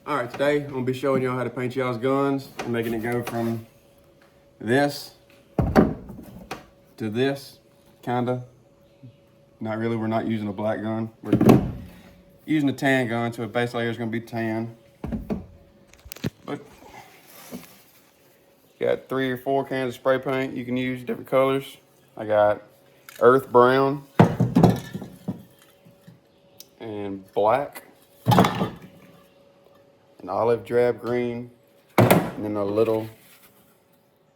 All right, today I'm gonna be showing y'all how to paint y'all's guns and making it go from this to this, kinda. Not really, we're not using a black gun. We're using a tan gun, so the base layer is gonna be tan. But got 3 or 4 cans of spray paint. You can use different colors. I got earth brown and black, an olive drab green, and then a little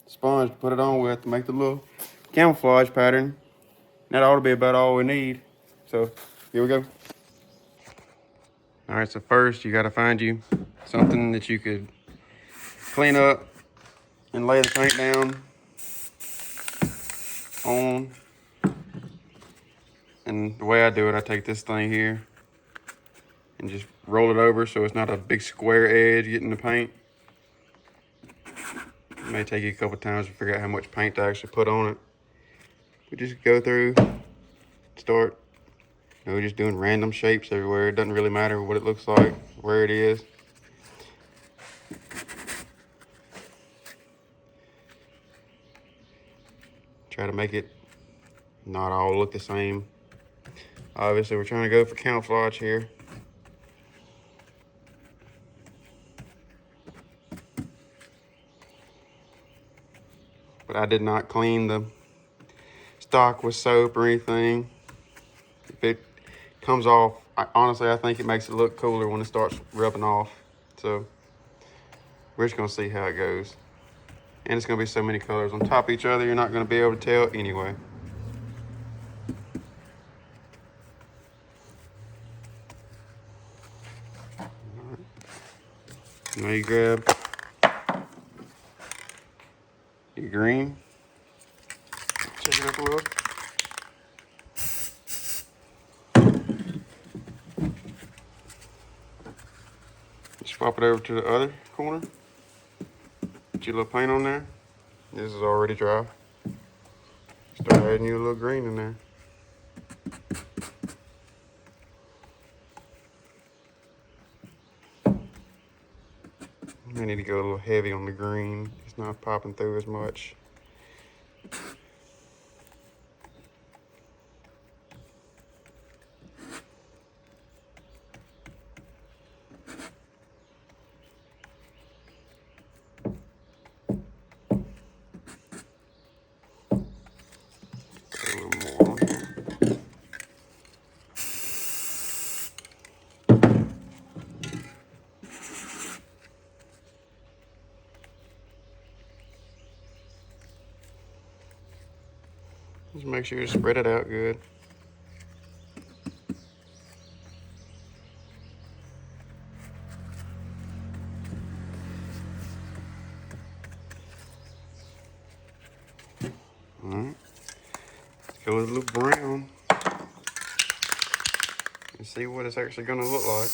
sponge to put it on with to make the little camouflage pattern. That ought to be about all we need. So here we go. All right, so first you gotta find you something that you could clean up and lay the paint down on. And the way I do it, I take this thing here and just roll it over so it's not a big square edge getting the paint. It may take you a couple times to figure out how much paint to actually put on it. We just go through, start, just doing random shapes everywhere. It doesn't really matter what it looks like, where it is. Try to make it not all look the same. Obviously, we're trying to go for camouflage here. But I did not clean the stock with soap or anything. If it comes off, honestly, I think it makes it look cooler when it starts rubbing off. So we're just gonna see how it goes. And it's gonna be so many colors on top of each other, you're not gonna be able to tell anyway. Now you grab your green, check it up a little. Swap it over to the other corner. Put your little paint on there. This is already dry. Start adding you a little green in there. I need to go a little heavy on the green. It's not popping through as much. A little more on here. Just make sure you spread it out good. All right. Let's go with a little brown and see what it's actually gonna look like.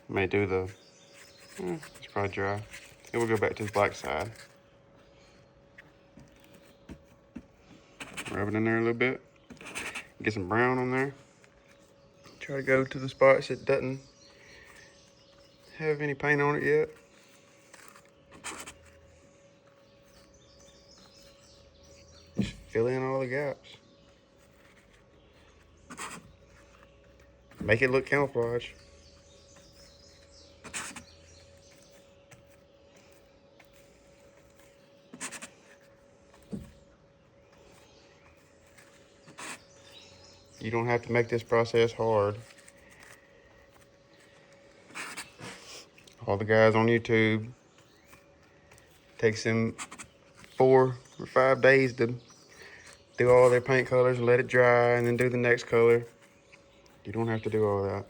May do the, it's probably dry. Then we'll go back to the black side. Rub it in there a little bit. Get some brown on there. Try to go to the spots that doesn't have any paint on it yet. Just fill in all the gaps. Make it look camouflage. You don't have to make this process hard. All the guys on YouTube, takes them 4 or 5 days to do all their paint colors and let it dry and then do the next color. You don't have to do all that.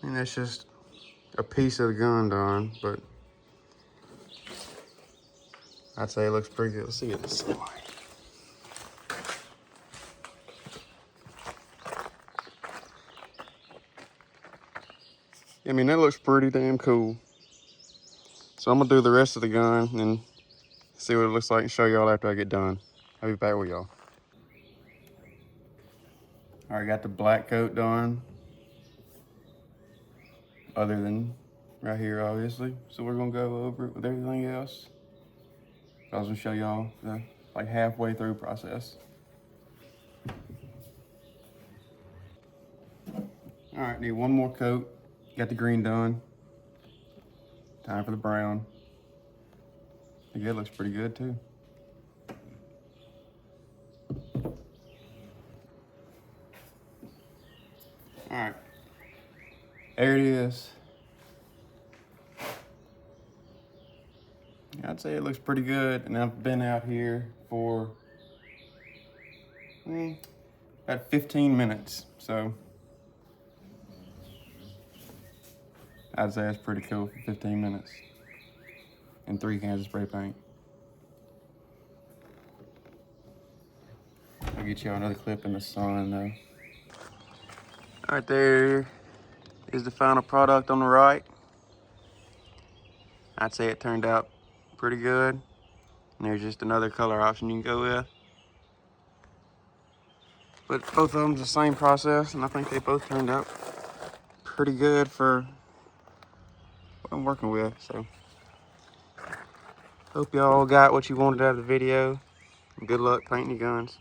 And that's just a piece of the gun done, but I'd say it looks pretty good. Let's see it this way. I mean, that looks pretty damn cool. So I'm gonna do the rest of the gun and see what it looks like and show y'all after I get done. I'll be back with y'all. All right, got the black coat done, other than right here, obviously. So we're gonna go over it with everything else. I was gonna show y'all the like halfway through process. All right, need one more coat. Got the green done. Time for the brown. I think it looks pretty good too. All right, there it is. I'd say it looks pretty good, and I've been out here for about 15 minutes, so I'd say that's pretty cool for 15 minutes. And 3 cans of spray paint. I'll get you another clip in the sun though. All right, there is the final product on the right. I'd say it turned out pretty good. And there's just another color option you can go with. But both of them's the same process, and I think they both turned out pretty good for what I'm working with. So hope y'all got what you wanted out of the video. Good luck painting your guns.